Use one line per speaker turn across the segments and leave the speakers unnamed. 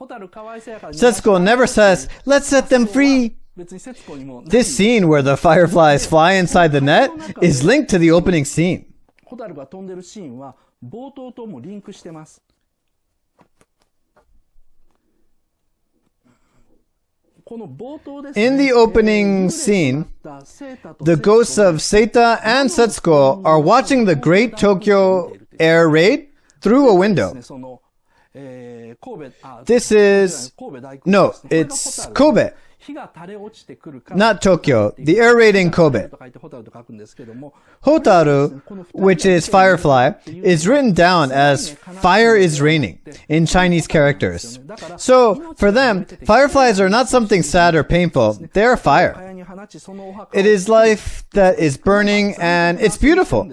Setsuko never says, "Let's set them free." This scene where the fireflies fly inside the net is linked to the opening scene. In the opening scene, the ghosts of Seita and Setsuko are watching the Great Tokyo Air Raid through a window. It's Kobe. Not Tokyo, the air raid in Kobe. Hotaru, which is firefly, is written down as fire is raining in Chinese characters. So, for them, fireflies are not something sad or painful, they are fire. It is life that is burning and it's beautiful.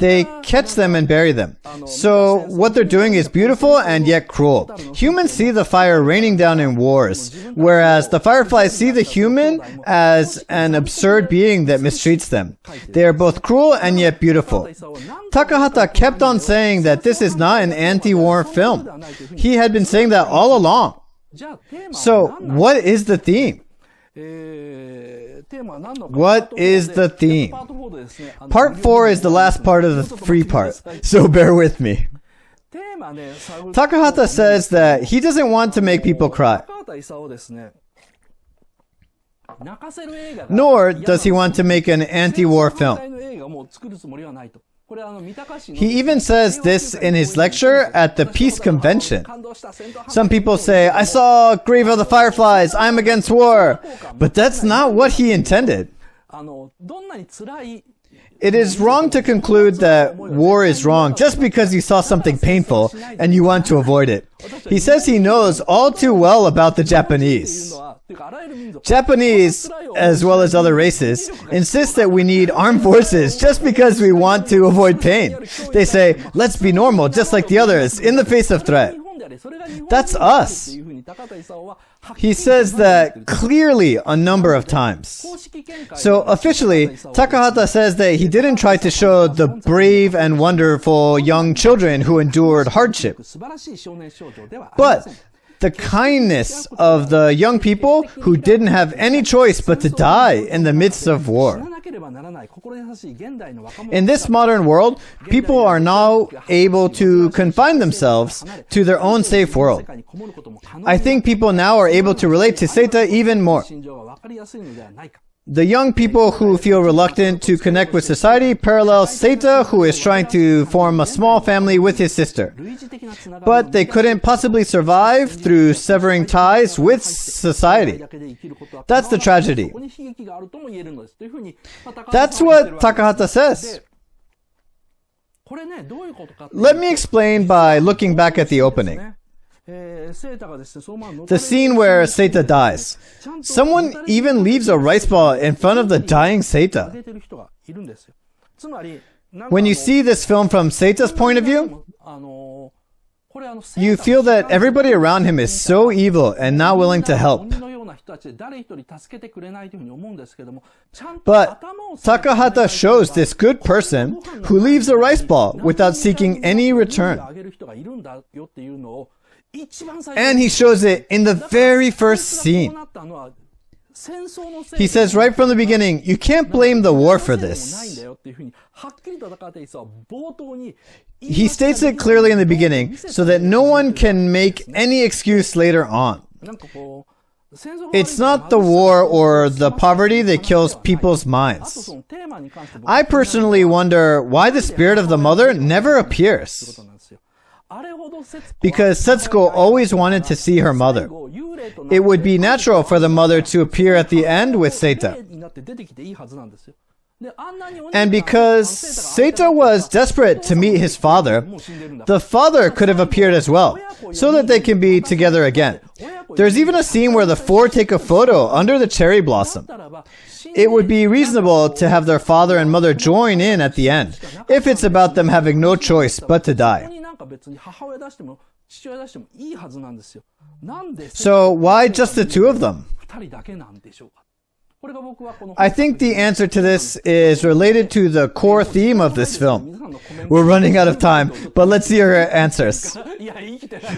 They catch them and bury them. So what they're doing is beautiful and yet cruel. Humans see the fire raining down in wars, whereas the fireflies see the human as an absurd being that mistreats them. They are both cruel and yet beautiful. Takahata kept on saying that this is not an anti-war film. He had been saying that all along. So what is the theme? What is the theme? Part 4 is the last part of the free part, so bear with me. Takahata says that he doesn't want to make people cry. Nor does he want to make an anti-war film. He even says this in his lecture at the Peace Convention. Some people say, "I saw Grave of the Fireflies, I'm against war." But that's not what he intended. It is wrong to conclude that war is wrong just because you saw something painful and you want to avoid it. He says he knows all too well about the Japanese. Japanese, as well as other races, insist that we need armed forces just because we want to avoid pain. They say, "Let's be normal just like the others in the face of threat." That's us. He says that clearly a number of times. So officially, Takahata says that he didn't try to show the brave and wonderful young children who endured hardship. But the kindness of the young people who didn't have any choice but to die in the midst of war. In this modern world, people are now able to confine themselves to their own safe world. I think people now are able to relate to Seita even more. The young people who feel reluctant to connect with society parallel Seita, who is trying to form a small family with his sister. But they couldn't possibly survive through severing ties with society. That's the tragedy. That's what Takahata says. Let me explain by looking back at the opening. The scene where Seita dies. Someone even leaves a rice ball in front of the dying Seita. When you see this film from Seita's point of view, you feel that everybody around him is so evil and not willing to help. But Takahata shows this good person who leaves a rice ball without seeking any return. And he shows it in the very first scene. He says right from the beginning, you can't blame the war for this. He states it clearly in the beginning so that no one can make any excuse later on. It's not the war or the poverty that kills people's minds. I personally wonder why the spirit of the mother never appears. Because Setsuko always wanted to see her mother. It would be natural for the mother to appear at the end with Seita. And because Seita was desperate to meet his father, the father could have appeared as well, so that they can be together again. There's even a scene where the four take a photo under the cherry blossom. It would be reasonable to have their father and mother join in at the end, if it's about them having no choice but to die. So why just the two of them? I think the answer to this is related to the core theme of this film. We're running out of time, but let's see your answers.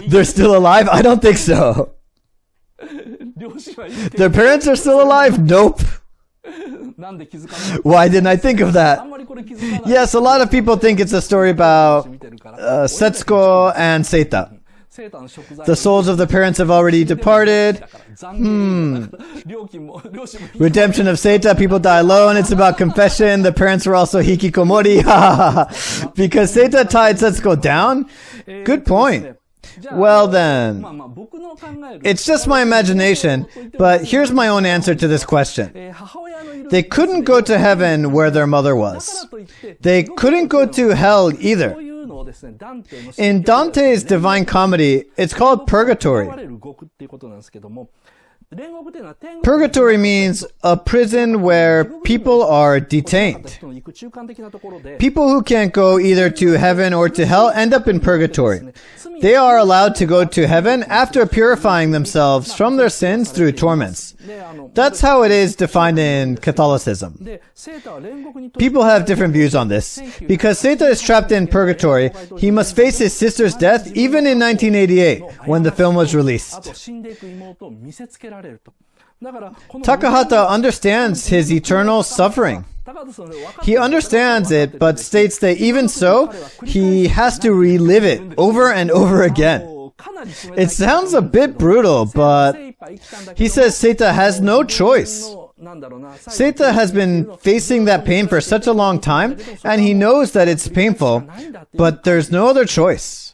They're still alive? I don't think so. Their parents are still alive? Nope. Why didn't I think of that? Yes, a lot of people think it's a story about Setsuko and Seita. The souls of the parents have already departed. Redemption of Seita, people die alone. It's about confession. The parents were also hikikomori. Because Seita tied Setsuko down? Good point. Well then, it's just my imagination, but here's my own answer to this question. They couldn't go to heaven where their mother was. They couldn't go to hell either. In Dante's Divine Comedy, it's called purgatory. Purgatory means a prison where people are detained. People who can't go either to heaven or to hell end up in purgatory. They are allowed to go to heaven after purifying themselves from their sins through torments. That's how it is defined in Catholicism. People have different views on this. Because Seita is trapped in purgatory, he must face his sister's death even in 1988, when the film was released. Takahata understands his eternal suffering. He understands it, but states that even so, he has to relive it over and over again. It sounds a bit brutal, but he says Seita has no choice. Seita has been facing that pain for such a long time, and he knows that it's painful, but there's no other choice.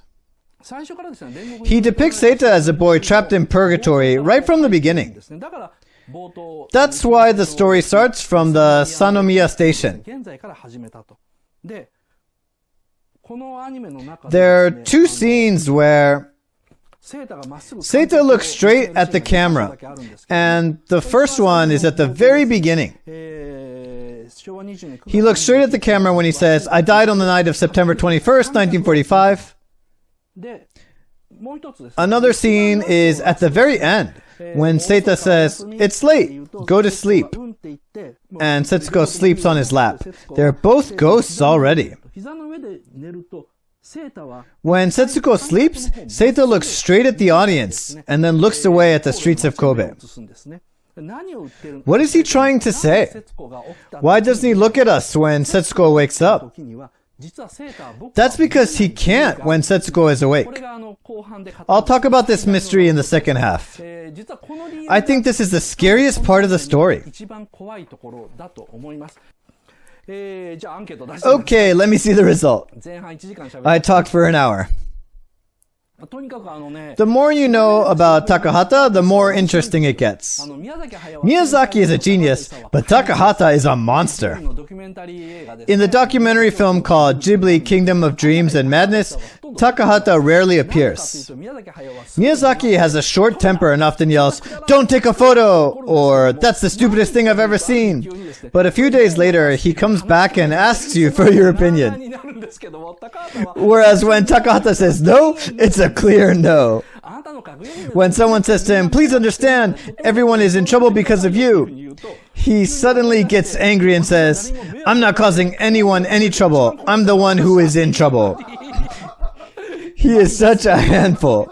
He depicts Seita as a boy trapped in purgatory right from the beginning. That's why the story starts from the Sanomiya station. There are two scenes where Seita looks straight at the camera, and the first one is at the very beginning. He looks straight at the camera when he says, "I died on the night of September 21st, 1945. Another scene is at the very end, when Seita says, "It's late, go to sleep." And Setsuko sleeps on his lap. They're both ghosts already. When Setsuko sleeps, Seita looks straight at the audience and then looks away at the streets of Kobe. What is he trying to say? Why doesn't he look at us when Setsuko wakes up? That's because he can't when Setsuko is awake. I'll talk about this mystery in the second half. I think this is the scariest part of the story. Okay, let me see the result. I talked for an hour. The more you know about Takahata, the more interesting it gets. Miyazaki is a genius, but Takahata is a monster. In the documentary film called Ghibli Kingdom of Dreams and Madness, Takahata rarely appears. Miyazaki has a short temper and often yells, "Don't take a photo!" or "That's the stupidest thing I've ever seen." But a few days later, he comes back and asks you for your opinion. Whereas when Takahata says no, it's a clear no. When someone says to him, "Please understand, everyone is in trouble because of you," he suddenly gets angry and says, "I'm not causing anyone any trouble. I'm the one who is in trouble." He is such a handful.